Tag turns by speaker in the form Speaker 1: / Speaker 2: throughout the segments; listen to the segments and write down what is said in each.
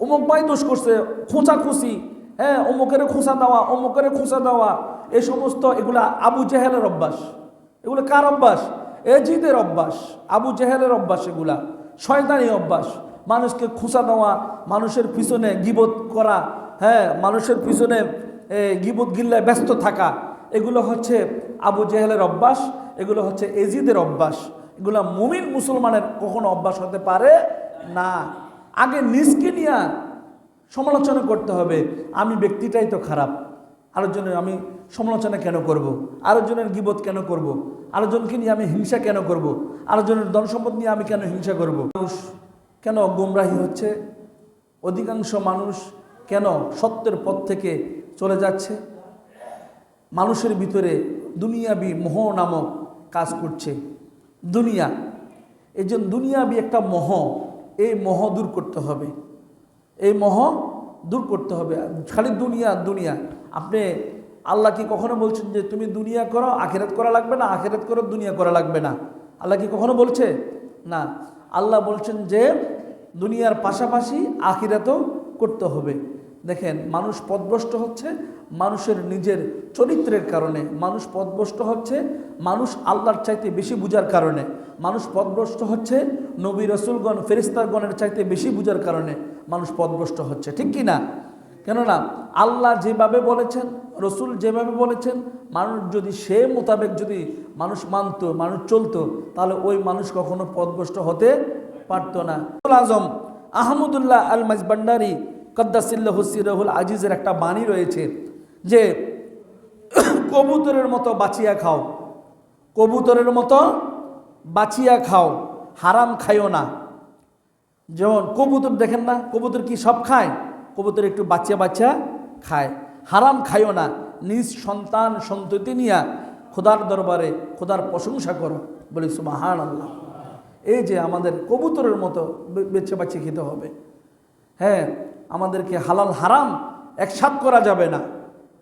Speaker 1: অমুক ভাই দোষ করছে, খোঁচাখুচি, হ্যাঁ, অমুকের খোঁচা দেওয়া, অমুকের খোঁচা দেওয়া, এই সমস্ত এগুলা আবু জেহেলের অভ্যাস। এগুলো কার অভ্যাস? এজিদের অভ্যাস, আবু জেহেলের অভ্যাস, এগুলা শয়তানি অভ্যাস। মানুষকে খোঁচা দেওয়া, মানুষের পিছনে গীবত করা, হ্যাঁ, মানুষের পিছনে গীবত গিল্লায় ব্যস্ত থাকা, এগুলো হচ্ছে আবু জেহেলের অভ্যাস, এগুলো হচ্ছে এজিদের অভ্যাস। এগুলো মুমিন মুসলমানের কখনো অভ্যাস হতে পারে না। আগে নিজকে নিয়ে সমালোচনা করতে হবে। আমি ব্যক্তিটাই তো খারাপ, আরেকজনের আমি সমালোচনা কেন করব? আরেকজনের গীবত কেন করব? আরেকজনকে নিয়ে আমি হিংসা কেন করব? আরেকজনের ধনসম্পদ নিয়ে আমি কেন হিংসা করব? মানুষ কেন গোমরাহী হচ্ছে? অধিকাংশ মানুষ কেন সত্যের পথ থেকে চলে যাচ্ছে? মানুষের ভিতরে দুনিয়াবি মোহ নামক কাজ করছে। দুনিয়া, এই যে দুনিয়াবি একটা মোহ, এই মোহ দূর করতে হবে। এই মোহ দূর করতে হবে। খালি দুনিয়া দুনিয়া। আপনি আল্লাহ কি কখনো বলছেন যে তুমি দুনিয়া করো, আখিরাত করা লাগবে না, আখিরাত করো, দুনিয়া করা লাগবে না? আল্লাহ কি কখনো বলছে? না। আল্লাহ বলছেন যে দুনিয়ার পাশাপাশি আখিরাতও করতে হবে। দেখেন, মানুষ পথভ্রষ্ট হচ্ছে মানুষের নিজের চরিত্রের কারণে। মানুষ পথভ্রষ্ট হচ্ছে মানুষ আল্লাহর চাইতে বেশি বুঝার কারণে। মানুষ পথভ্রষ্ট হচ্ছে নবী রসুলগণ ফেরেশতাগণের চাইতে বেশি বুঝার কারণে মানুষ পথভ্রষ্ট হচ্ছে, ঠিক কি না? কেননা আল্লাহ যেভাবে বলেছেন, রসুল যেভাবে বলেছেন, মানুষ যদি সে মোতাবেক যদি মানুষ মানত, মানুষ চলতো, তাহলে ওই মানুষ কখনো পথভ্রষ্ট হতে পারত না। আজম আহমদুল্লাহ আল মাজবান্ডারি কদ্দাসিল্লাহু সিরহুল আজিজের একটা বাণী রয়েছে যে কবুতরের মতো বাঁচিয়া খাও, কবুতরের মতো বাঁচিয়া খাও, হারাম খাইও না। যেমন কবুতর দেখেন না, কবুতর কি সব খায়? কবুতর একটু বাচ্চা বাচ্চা খায়। হারাম খাইও না, নিজ সন্তান সন্ততি নিয়া খোদার দরবারে খোদার প্রশংসা করো, বলি সুবহানাল্লাহ। এই যে আমাদের কবুতরের মতো বেছে বাচ্চা খেতে হবে। হ্যাঁ, আমাদেরকে হালাল হারাম একসাথ করা যাবে না।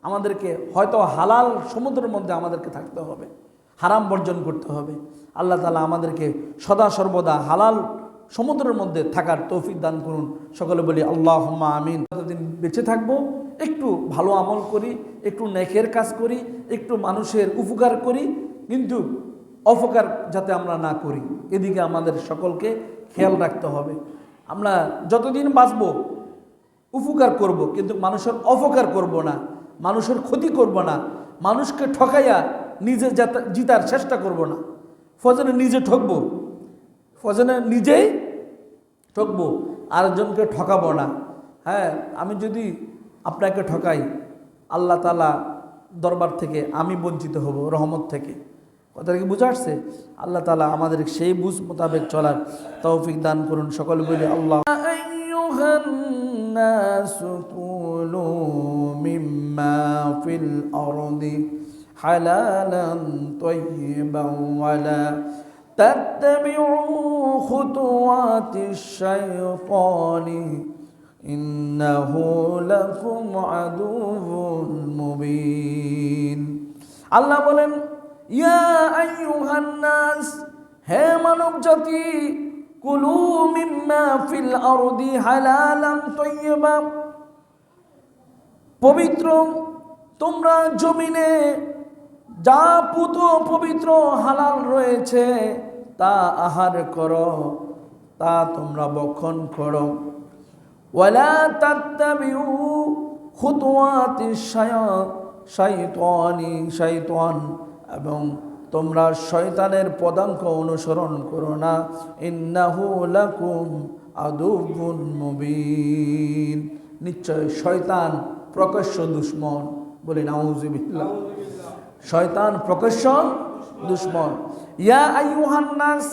Speaker 1: আমাদেরকে হয়তো হালাল সমুদ্রের মধ্যে আমাদেরকে থাকতে হবে, হারাম বর্জন করতে হবে। আল্লাহ তাআলা আমাদেরকে সদা সর্বদা হালাল সমুদ্রের মধ্যে থাকার তৌফিক দান করুন। সকলে বলি আল্লাহুম্মা আমিন। যতদিন বেঁচে থাকবো একটু ভালো আমল করি, একটু নেকের কাজ করি, একটু মানুষের উপকার করি, কিন্তু অপকার যাতে আমরা না করি, এদিকে আমাদের সকলকে খেয়াল রাখতে হবে। আমরা যতদিন বাঁচবো উপকার করব, কিন্তু মানুষের অপকার করব না, মানুষের ক্ষতি করব না, মানুষকে ঠকাইয়া নিজে জিতার চেষ্টা করব না। ফজনে নিজে ঠকবো, ফজনে নিজেই ঠকবো, আরেকজনকে ঠকাবো না। হ্যাঁ, আমি যদি আপনাকে ঠকাই, আল্লাহ তাআলা দরবার থেকে আমি বঞ্চিত হব, রহমত থেকে। কথাটা কি বুঝা আসছে? আল্লাহ তাআলা আমাদের সেই বুঝ মোতাবেক চলার তৌফিক দান করুন। সকলে বলি আল্লাহ। الناس كلوا مما في الأرض حلالا طيبا ولا تتبعوا خطوات الشيطان إنه لكم عدو مبين। আল্লাহ বলেন, ইয়া আইয়ুহান নাস, হে মানব জাতি, কুলু মিম্মা ফিল আরদি হালালান তাইয়্যিবা, পবিত্র তোমরা জমিনে যা পুত পবিত্র হালাল রয়েছে তা আহার করো, তা তোমরা ভক্ষণ করো। ওয়ালা তাত্তাবিউ খুতুওয়াতিশ শাইতানি, শয়তান, এবং তোমরা শয়তানের পদাঙ্ক অনুসরণ করো না। ইন্নাহু লাকুম আদুউন মুবিন, নিশ্চয় শয়তান প্রকাশ্য দুশমন। বলি নাউযুবিল্লাহ। শয়তান প্রকাশ্য দুশমন। ইয়া আইয়ুহান নাস,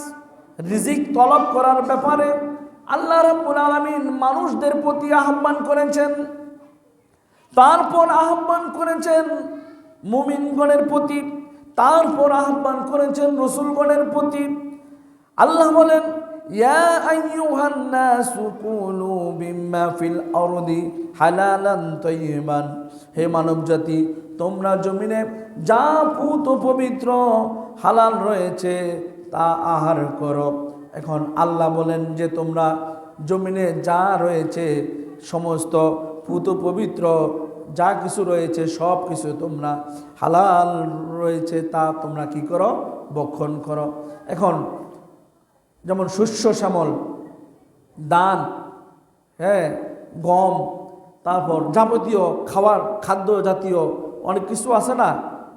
Speaker 1: রিজিক তলব করার ব্যাপারে আল্লাহ রাব্বুল আলামিন মানুষদের প্রতি আহ্বান করেছেন, তারপর আহ্বান করেছেন মুমিনগণের প্রতি, তারপর আহ্বান করেছেন রাসূলগণের প্রতি। আল্লাহ বলেন, ইয়া আইয়ুহান নাসু কুলু মিম্মা ফিল আরদি হালালান তাইয়্যিবান, হে মানব জাতি, তোমরা জমিনে যা পুত পবিত্র হালাল রয়েছে তা আহার করো। এখন আল্লাহ বলেন যে তোমরা জমিনে যা রয়েছে সমস্ত পুত পবিত্র যা কিছু রয়েছে সব কিছু তোমরা হালাল রয়েছে তা তোমরা কি করো, ভক্ষণ করো। এখন যেমন শস্য শ্যামল, ধান, হ্যাঁ, গম, তারপর যাবতীয় খাদ্য জাতীয় অনেক কিছু আছে না,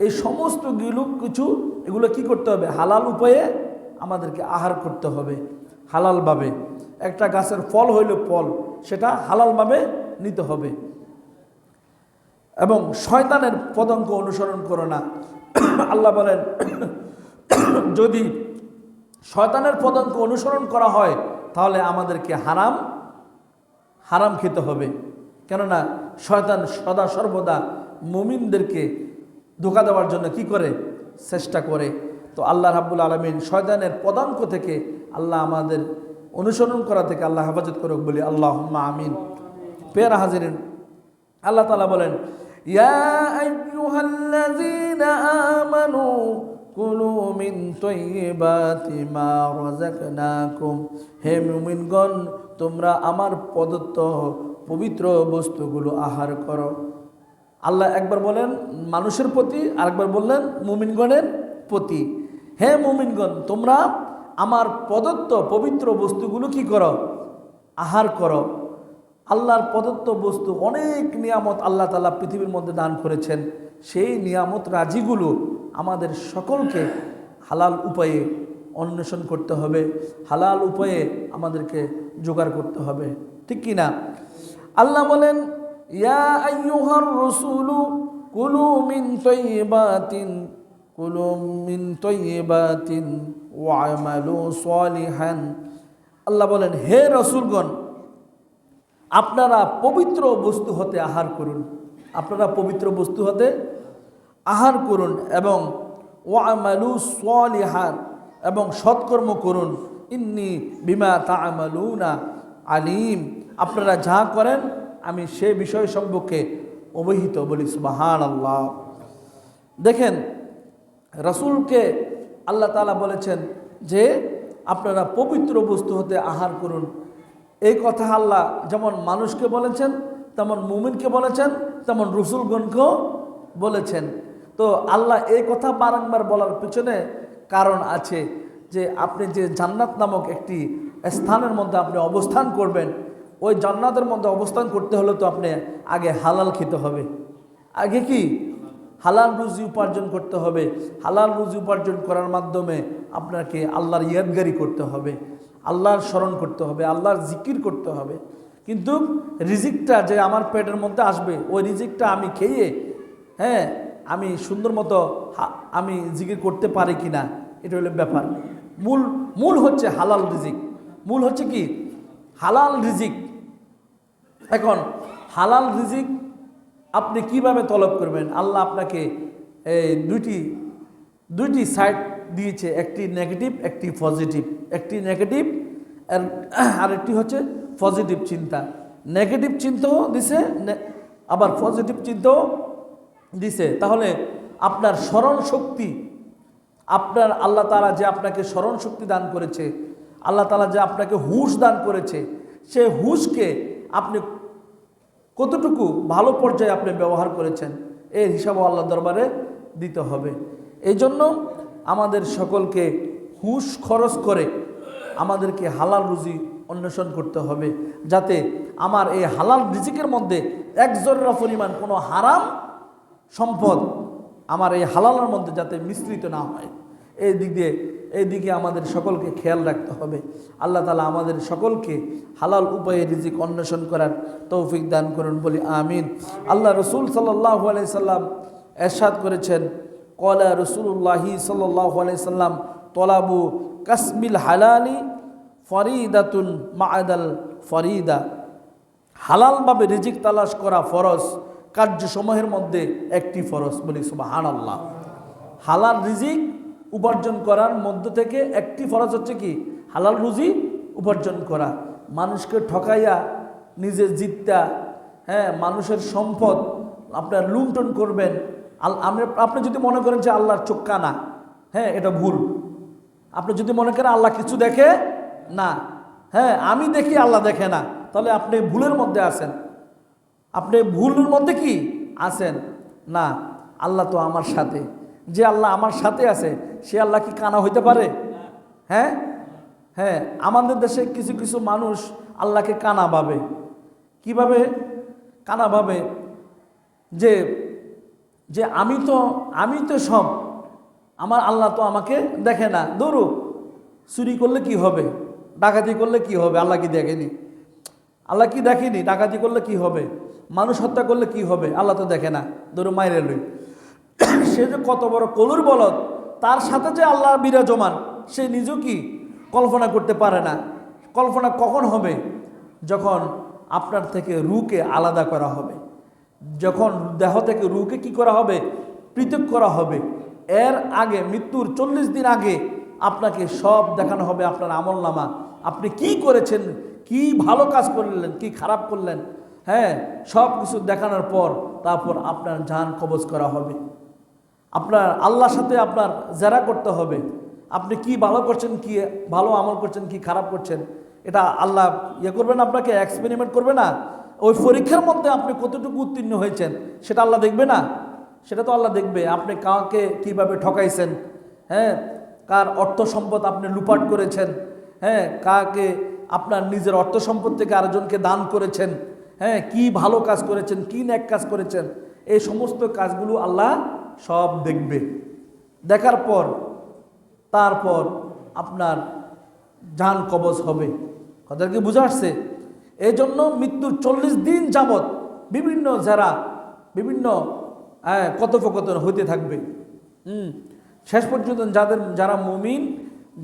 Speaker 1: এই সমস্তগুলো কিছু এগুলো কি করতে হবে, হালাল উপায়ে আমাদেরকে আহার করতে হবে, হালালভাবে। একটা গাছের ফল হইল ফল, সেটা হালালভাবে নিতে হবে। এবং শয়তানের পদাঙ্ক অনুসরণ করো না। আল্লাহ বলেন যদি শয়তানের পদাঙ্ক অনুসরণ করা হয় তাহলে আমাদেরকে হারাম খেতে হবে। কেননা শয়তান সদা সর্বদা মুমিনদেরকে ধোঁকা দেওয়ার জন্য কি করে, চেষ্টা করে। তো আল্লাহ রাব্বুল আলামিন শয়তানের পদাঙ্ক থেকে আল্লাহ আমাদের অনুসরণ করা থেকে আল্লাহ হেফাজত করুক বলি আল্লাহুম্মা আমিন। পেয়ারা হাজিরিন, আল্লাহ তাআলা বলেন ইয়া আইয়ুহাল্লাযীনা আমানু কুলু মিন তাইয়্যিবাতি মা রাযাকনাকুম, হে মুমিনগণ তোমরা আমার প্রদত্ত পবিত্র বস্তুগুলো আহার করো। আল্লাহ একবার বলেন মানুষের প্রতি, আরেকবার বললেন মুমিনগণের প্রতি। হে মুমিনগণ তোমরা আমার প্রদত্ত পবিত্র বস্তুগুলো কি করো, আহার করো। আল্লাহর প্রদত্ত বস্তু অনেক নিয়ামত আল্লাহ তাআলা পৃথিবীর মধ্যে দান করেছেন। সেই নিয়ামত রাজিগুলো আমাদের সকলকে হালাল উপায়ে অন্বেষণ করতে হবে, হালাল উপায়ে আমাদেরকে জোগাড় করতে হবে, ঠিক কি না? আল্লাহ বলেন ইয়া আইয়ুহার রাসূলু কুলু মিন তাইয়্যিবাতিন ওয়া আমালু সালিহান। আল্লাহ বলেন হে রাসূলগণ আপনারা পবিত্র বস্তু হতে আহার করুন, আপনারা পবিত্র বস্তু হতে আহার করুন এবং ওয়া আমালু সালিহান, এবং সৎকর্ম করুন। ইন্নী বিমা তা'মালুনা আলিম, আপনারা যা করেন আমি সে বিষয় সম্পর্কে অবহিত বলি সুবহানাল্লাহ। দেখেন রাসূলকে আল্লাহ তাআলা বলেছেন যে আপনারা পবিত্র বস্তু হতে আহার করুন। এই কথা আল্লাহ যেমন মানুষকে বলেছেন, তেমন মুমিনকে বলেছেন, তেমন রাসূলগণকেও বলেছেন। তো আল্লাহ এই কথা বারংবার বলার পিছনে কারণ আছে যে আপনি যে জান্নাত নামক একটি স্থানের মধ্যে আপনি অবস্থান করবেন, ওই জান্নাতের মধ্যে অবস্থান করতে হলে তো আপনি আগে হালাল খেতে হবে, আগে কি হালাল রুজি উপার্জন করতে হবে। হালাল রুজি উপার্জন করার মাধ্যমে আপনাকে আল্লাহর ইয়াদগারি করতে হবে, আল্লাহর স্মরণ করতে হবে, আল্লাহর জিকির করতে হবে। কিন্তু রিজিকটা যে আমার পেটের মধ্যে আসবে, ওই রিজিকটা আমি খেয়ে হ্যাঁ আমি সুন্দর মতো আমি জিকির করতে পারি কি না, এটা হলো ব্যাপার। মূল হচ্ছে হালাল রিজিক, মূল হচ্ছে কি হালাল রিজিক। এখন হালাল রিজিক আপনি কিভাবে তলব করবেন? আল্লাহ আপনাকে দুইটি সাইড দিয়েছে, একটি নেগেটিভ একটি পজিটিভ। একটি নেগেটিভ আর একটি হচ্ছে পজিটিভ চিন্তা। নেগেটিভ চিন্তাও দিছে, আবার পজিটিভ চিন্তাও দিছে। তাহলে আপনার স্মরণ শক্তি, আপনার আল্লাহ তাআলা যে আপনাকে স্মরণ শক্তি দান করেছে, আল্লাহ তাআলা যে আপনাকে হুঁশ দান করেছে, সে হুঁশকে আপনি কতটুকু ভালো পর্যায়ে আপনি ব্যবহার করেছেন এর হিসাবও আল্লাহ দরবারে দিতে হবে। এই জন্য আমাদের সকলকে হুঁশ খরচ করে আমাদেরকে হালাল রুজি অন্বেষণ করতে হবে, যাতে আমার এই হালাল রিজিকের মধ্যে এক জররা পরিমাণ কোনো হারাম সম্পদ আমার এই হালালের মধ্যে যাতে মিশ্রিত না হয়, এই দিকে আমাদের সকলকে খেয়াল রাখতে হবে। আল্লাহ তাআলা আমাদের সকলকে হালাল উপায়ে রিজিক অন্বেষণ করার তৌফিক দান করুন বলি আমিন। আল্লাহ রসুল সাল্লাল্লাহু আলাইহি সাল্লাম ইরশাদ করেছেন, ক্বালা রাসূলুল্লাহি সাল্লাল্লাহু আলাইহি সাল্লাম তলাবু কাসবিল হালালি ফরিদাতুন মা'আদাল ফরিদা। হালালভাবে রিজিক তালাশ করা ফরজ, কার্যসমূহের মধ্যে একটি ফরজ বলি সুবহানাল্লাহ। হালাল রিজিক উপার্জন করার মধ্য থেকে একটি ফরজ হচ্ছে কি হালাল রুজি উপার্জন করা। মানুষকে ঠকাইয়া নিজে জিততা, হ্যাঁ মানুষের সম্পদ আপনার লুণ্ঠন করবেন। আপনি যদি মনে করেন যে আল্লাহর চোখ কানা, হ্যাঁ এটা ভুল। আপনি যদি মনে করেন আল্লাহ কিছু দেখে না, হ্যাঁ আমি দেখি আল্লাহ দেখে না, তাহলে আপনি ভুলের মধ্যে আছেন। আপনি ভুলের মধ্যে কি আছেন? না, আল্লাহ তো আমার সাথে। যে আল্লাহ আমার সাথে আছে সে আল্লাহ কি কানা হইতে পারে? হ্যাঁ হ্যাঁ, আমাদের দেশে কিছু কিছু মানুষ আল্লাহকে কানা ভাবে। কিভাবে কানা ভাবে? যে যে আমি তো সব, আমার আল্লাহ তো আমাকে দেখে না। ধরো চুরি করলে কি হবে, ডাকাতি করলে কি হবে, আল্লাহ কি দেখেনি? আল্লাহ কি দেখেনি? ডাকাতি করলে কি হবে, মানুষ হত্যা করলে কি হবে, আল্লাহ তো দেখে না। ধরো মাইরে লই, সে যে কত বড় কলুর বলদ, তার সাথে যে আল্লাহ বিরাজমান সে নিজেও কি কল্পনা করতে পারে না। কল্পনা কখন হবে? যখন আপনার থেকে রূহকে আলাদা করা হবে, যখন দেহ থেকে রূহকে কি করা হবে? পৃথক করা হবে। এর আগে, মৃত্যুর 40 দিন আগে আপনাকে সব দেখানো হবে, আপনার আমলনামা, আপনি কি করেছেন, কি ভালো কাজ করলেন, কি খারাপ করলেন, হ্যাঁ, সব কিছু দেখানোর পর তারপর আপনার জান কবজ করা হবে। আপনার আল্লাহর সাথে আপনার জেরা করতে হবে, আপনি কি ভালো করছেন, কি ভালো আমল করছেন, কি খারাপ করছেন। এটা আল্লাহ করবেন, আপনাকে এক্সপেরিমেন্ট করবে না? ওই পরীক্ষার মধ্যে আপনি কতটুকু উত্তীর্ণ হয়েছেন সেটা আল্লাহ দেখবে না? সেটা তো আল্লাহ দেখবে। আপনি কাকে কিভাবে ঠকাইছেন, হ্যাঁ, কার অর্থ সম্পদ আপনি লুপাট করেছেন, হ্যাঁ, কাকে আপনার নিজের অর্থ সম্পদ থেকে আরেকজনকে দান করেছেন, হ্যাঁ, কি ভালো কাজ করেছেন, কি ন্যাক কাজ করেছেন, এই সমস্ত কাজগুলো আল্লাহ সব দেখবে। দেখার পর তারপর আপনার জান কবজ হবে। কথা কি বুঝা আসছে? এই জন্য মৃত্যুর 40 দিন যাবৎ বিভিন্ন বিভিন্ন কথোপকথন হইতে থাকবে। শেষ পর্যন্ত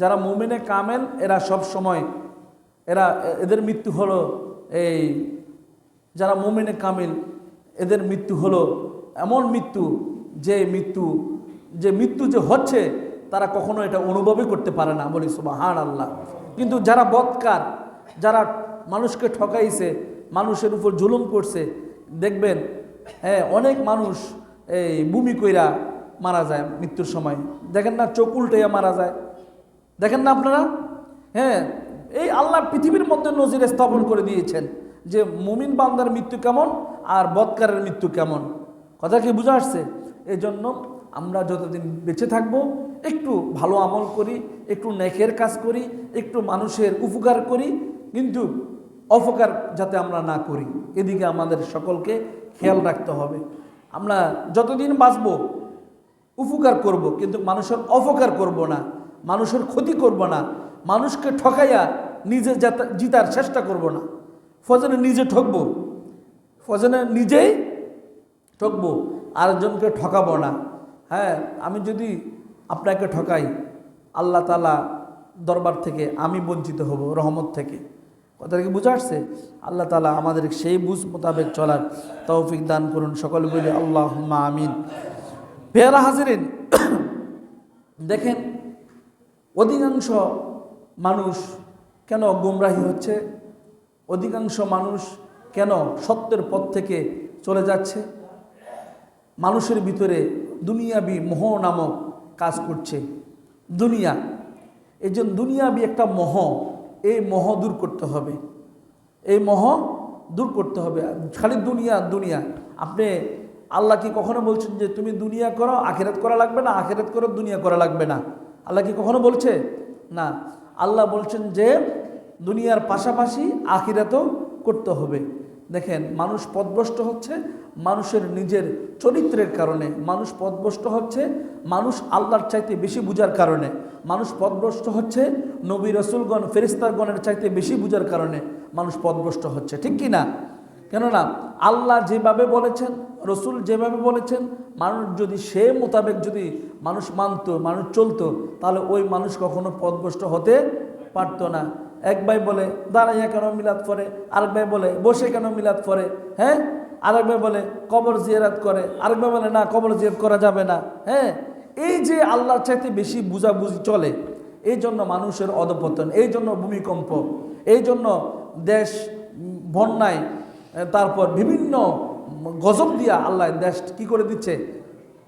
Speaker 1: যারা মুমিনে কামেল, এরা সব সময় এদের মৃত্যু হলো যারা মুমিনে কামিল, এদের মৃত্যু হলো এমন মৃত্যু যে মৃত্যু যে হচ্ছে তারা কখনো এটা অনুভবই করতে পারে না। বলি সুবহানাল্লাহ। কিন্তু যারা বদকার, যারা মানুষকে ঠকাইছে, মানুষের উপর জুলুম করছে, দেখবেন হ্যাঁ অনেক মানুষ বমি কইরা মারা যায় মৃত্যুর সময়। দেখেন না, চোখ উল্টাইয়া মারা যায়, দেখেন না আপনারা? হ্যাঁ, এই আল্লাহ পৃথিবীর মধ্যে নজির স্থাপন করে দিয়েছেন যে মুমিন বান্দার মৃত্যু কেমন আর বদকারের মৃত্যু কেমন। কথা কি বুঝা আসছে? এই জন্য আমরা যতদিন বেঁচে থাকব একটু ভালো আমল করি, একটু নেকের কাজ করি, একটু মানুষের উপকার করি, কিন্তু অপকার যাতে আমরা না করি, এদিকে আমাদের সকলকে খেয়াল রাখতে হবে। আমরা যতদিন বাঁচব উপকার করব, কিন্তু মানুষের অপকার করব না, মানুষের ক্ষতি করব না, মানুষকে ঠকাইয়া নিজে জিতার চেষ্টা করব না। ফজনে নিজে ঠকবো, নিজেই ঠকবো, আরেকজনকে ঠকাবো না। হ্যাঁ, আমি যদি আপনাকে ঠকাই, আল্লাহ তাআলা দরবার থেকে আমি বঞ্চিত হব, রহমত থেকে। কথা কি বুঝা আসছে? আল্লাহ তাআলা আমাদের সেই বুঝ মোতাবেক চলার তৌফিক দান করুন। সকলে বলি আল্লাহুম্মা আমিন। পেয়ারা হাজিরিন, দেখেন অধিকাংশ মানুষ কেন গুমরাহি হচ্ছে, অধিকাংশ মানুষ কেন সত্যের পথ থেকে চলে যাচ্ছে? মানুষের ভিতরে দুনিয়াবি মোহ নামক কাজ করছে। দুনিয়া, এই জন্য দুনিয়াবি একটা মোহ, এই মোহ দূর করতে হবে, এই মোহ দূর করতে হবে। খালি দুনিয়া দুনিয়া। আপনি আল্লাহ কি কখনো বলছেন যে তুমি দুনিয়া করো, আখিরাত করা লাগবে না, আখিরাত করো, দুনিয়া করা লাগবে না? আল্লাহ কি কখনো বলছে? না। আল্লাহ বলছেন যে দুনিয়ার পাশাপাশি আখিরাতও করতে হবে। দেখেন, মানুষ পথভ্রষ্ট হচ্ছে মানুষের নিজের চরিত্রের কারণে, মানুষ পথভ্রষ্ট হচ্ছে মানুষ আল্লাহর চাইতে বেশি বুঝার কারণে, মানুষ পথভ্রষ্ট হচ্ছে নবী রসুলগণ ফেরেশতাগণের চাইতে বেশি বুঝার কারণে মানুষ পথভ্রষ্ট হচ্ছে। ঠিক কি না? কেননা আল্লাহ যেভাবে বলেছেন, রসুল যেভাবে বলেছেন, মানুষ যদি সে মোতাবেক যদি মানুষ মানত, মানুষ চলতো, তাহলে ওই মানুষ কখনো পথভ্রষ্ট হতে পারতো না। এক ভাই বলে দাঁড়াইয়া কেন মিলাদ পড়ে, আরেক ভাই বলে বসে কেন মিলাদ পড়ে, হ্যাঁ, আরেক ভাই বলে কবর জিয়ারত করে, আরেক ভাই বলে না কবর জিয়ারত করা যাবে না। হ্যাঁ, এই যে আল্লাহর চাইতে বেশি বুঝাবুঝি চলে, এই জন্য মানুষের অধঃপতন, এই জন্য ভূমিকম্প, এই জন্য দেশ বন্যায়, তারপর বিভিন্ন গজব দিয়া আল্লাহ দেশ কি করে দিচ্ছে,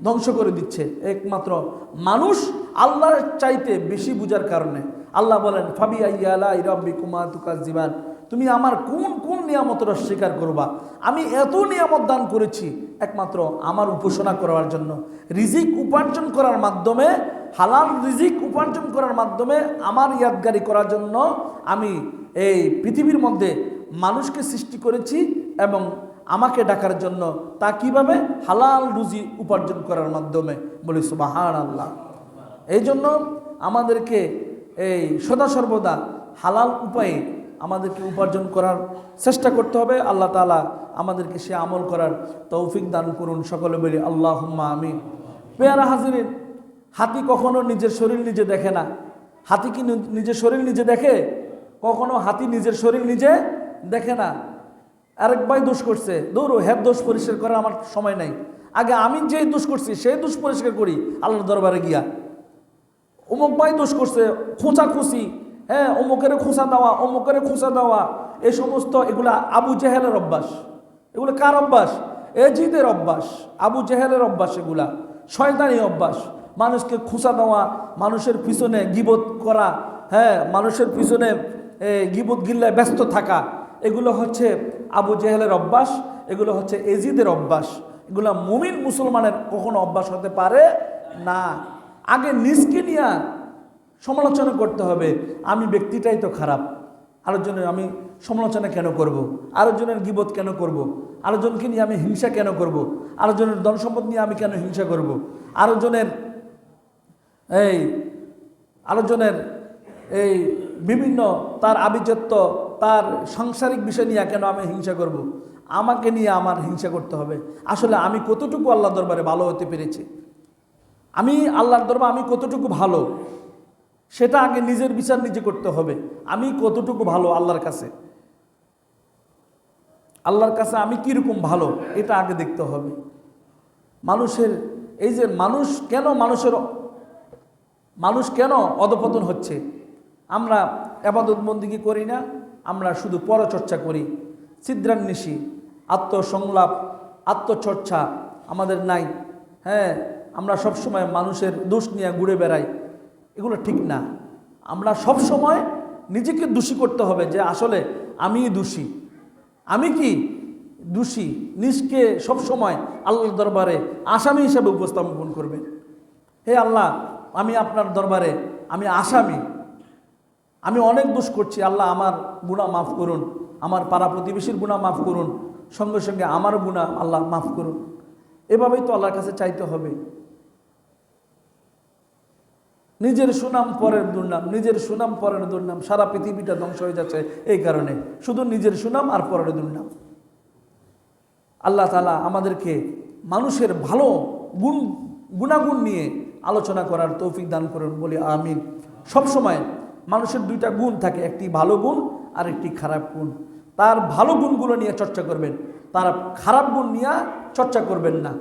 Speaker 1: ধ্বংস করে দিচ্ছে। একমাত্র মানুষ আল্লাহর চাইতে বেশি বুঝার কারণে। আল্লাহ বলেন ফাবিআইয়ি আলাই রাব্বিকুমা তুকাজ্জিবান, তুমি আমার কোন কোন নিয়ামতের অস্বীকার করবা? আমি এত নিয়ামত দান করেছি একমাত্র আমার উপাসনা করার জন্য, রিজিক উপার্জন করার মাধ্যমে, হালাল রিজিক উপার্জন করার মাধ্যমে আমার ইয়াদগারি করার জন্য আমি এই পৃথিবীর মধ্যে মানুষকে সৃষ্টি করেছি এবং আমাকে ডাকার জন্য। তা কিভাবে? হালাল রুজি উপার্জন করার মাধ্যমে। বলি সুবহানাল্লাহ। এই জন্য আমাদেরকে এই সদা সর্বদা হালাল উপায়ে আমাদেরকে উপার্জন করার চেষ্টা করতে হবে। আল্লাহ তাআলা আমাদেরকে সে আমল করার তৌফিক দান করুন। সকলে বলি আল্লাহুম্মা আমিন। পেয়ারা হাজিরিন, হাতি কখনো নিজের শরীর নিজে দেখে না। হাতি কি নিজের শরীর নিজে দেখে? কখনো হাতি নিজের শরীর নিজে দেখে না। আরেক ভাই দোষ করছে, দৌড়ো, হ্যাঁ দোষ পরিষ্কার করার আমার সময় নাই, আগে আমি যে দোষ করছি সেই দোষ পরিষ্কার করি আল্লাহর দরবারে গিয়া। অমুক ভাই দোষ করছে, খোঁচাখুচি, হ্যাঁ অমুকের খোঁচা দেওয়া, অমুকের খোঁচা দেওয়া, এই সমস্ত এগুলা আবু জেহেলের অভ্যাস। এগুলো কার অভ্যাস? এজিদের অভ্যাস, আবু জেহেলের অভ্যাস। এগুলা শয়তানি অভ্যাস। মানুষকে খোঁচা দেওয়া, মানুষের পিছনে গীবত করা, হ্যাঁ মানুষের পিছনে গীবত গিল্লায় ব্যস্ত থাকা, এগুলো হচ্ছে আবু জেহেলের অভ্যাস, এগুলো হচ্ছে এজিদের অভ্যাস। এগুলো মুমিন মুসলমানের কখনো অভ্যাস হতে পারে না। আগে নিজকে নিয়ে সমালোচনা করতে হবে। আমি ব্যক্তিটাই তো খারাপ, আরেকজনের আমি সমালোচনা কেন করব? আরেকজনের গীবত কেন করব? আরেকজনকে নিয়ে আমি হিংসা কেন করব? আরেকজনের ধন সম্পদ নিয়ে আমি কেন হিংসা করব? আরেকজনের এই বিভিন্ন তার আভিজাত্য, তার সাংসারিক বিষয় নিয়ে কেন আমি হিংসা করব? আমাকে নিয়ে আমার হিংসা করতে হবে। আসলে আমি কতটুকু আল্লাহর দরবারে ভালো হতে পেরেছি, আমি আল্লাহর দরবারে আমি কতটুকু ভালো, সেটা আগে নিজের বিচার নিজে করতে হবে। আমি কতটুকু ভালো আল্লাহর কাছে, আল্লাহর কাছে আমি কীরকম ভালো, এটা আগে দেখতে হবে। মানুষের এই যে মানুষ কেন অধপতন হচ্ছে? আমরা ইবাদত বন্দেগী করি না, আমরা শুধু পরচর্চা করি, ছিদ্রান্বেষী, আত্মসংলাপ, আত্মচর্চা আমাদের নাই। হ্যাঁ আমরা সবসময় মানুষের দোষ নিয়ে ঘুরে বেড়াই, এগুলো ঠিক না। আমরা সব সময় নিজেকে দোষী করতে হবে যে আসলে আমিই দোষী, আমি কি দোষী। নিজকে সবসময় আল্লাহর দরবারে আসামি হিসেবে উপস্থাপন করবেন। হে আল্লাহ, আমি আপনার দরবারে আমি আসামি, আমি অনেক দোষ করছি, আল্লাহ আমার গুনাহ মাফ করুন, আমার পাড়া প্রতিবেশীর গুনাহ মাফ করুন, সঙ্গে সঙ্গে আমার গুনাহ আল্লাহ মাফ করুন। এভাবেই তো আল্লাহর কাছে চাইতে হবে। নিজের সুনাম পরের দুর্নাম, নিজের সুনাম পরের দুর্নাম, সারা পৃথিবীটা ধ্বংস হয়ে যাচ্ছে এই কারণে, শুধু নিজের সুনাম আর পরের দুর্নাম। আল্লাহ তাআলা আমাদেরকে মানুষের ভালো গুণাগুণ নিয়ে আলোচনা করার তৌফিক দান করুন, বলি আমিন। সবসময় মানুষের দুইটা গুণ থাকে, একটি ভালো গুণ আর একটি খারাপ গুণ। তার ভালো গুণগুলো নিয়ে চর্চা করবেন, তার খারাপ গুণ নিয়ে চর্চা করবেন না।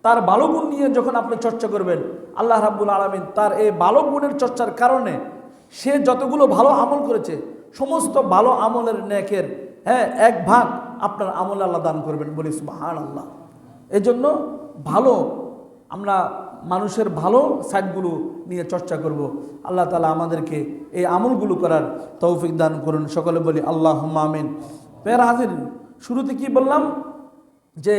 Speaker 1: তার ভালো গুণ নিয়ে যখন আপনি চর্চা করবেন, আল্লাহ রাব্বুল আলামিন তার এই ভালো গুণের চর্চার কারণে সে যতগুলো ভালো আমল করেছে সমস্ত ভালো আমলের নেকের এক ভাগ আপনার আমলে আল্লাহ দান করবেন, বলি সুবহানাল্লাহ। এজন্য ভালো আমরা মানুষের ভালো সাইডগুলো নিয়ে চর্চা করব। আল্লাহ তাআলা আমাদেরকে এই আমলগুলো করার তৌফিক দান করুন, সকলে বলি আল্লাহুম্মা আমিন। পেয়ারা হাজির, শুরুতে কি বললাম যে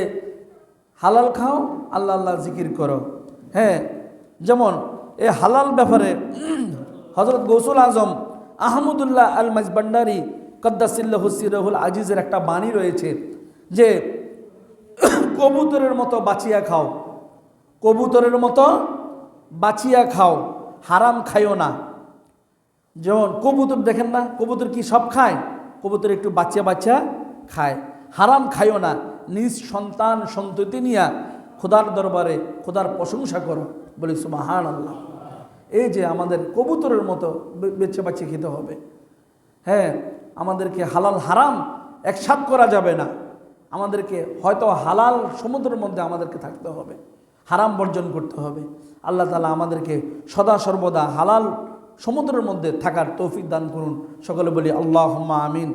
Speaker 1: হালাল খাও, আল্লাহ আল্লাহ জিকির করো। হ্যাঁ যেমন এই হালাল ব্যাপারে হযরত গৌসুল আজম আহমদুল্লাহ আল মাজবান্ডারি কদ্দাসিল্লাহু সিরহুল আজিজের একটা বাণী রয়েছে যে কবুতরের মতো বাঁচিয়া খাও, কবুতরের মতো বাঁচিয়া খাও, হারাম খাইও না। যেমন কবুতর দেখেন না, কবুতর কি সব খায়? কবুতর একটু বাচ্চা বাচ্চা খায়। হারাম খাইও না, নিজ সন্তান সন্ততি নিয়া খোদার দরবারে খোদার প্রশংসা করো, বলি সুবহানাল্লাহ। এই যে আমাদের কবুতরের মতো বেছে বাচ্চা খেতে হবে। হ্যাঁ আমাদেরকে হালাল হারাম একসাথ করা যাবে না। আমাদেরকে হয়তো হালাল সমুদ্রের মধ্যে আমাদেরকে থাকতে হবে, হারাম বর্জন করতে হবে। আল্লাহ তাআলা আমাদেরকে সদা সর্বদা হালাল সমুদ্রের মধ্যে থাকার তৌফিক দান করুন, সকলে বলি আল্লাহুম্মা আমিন।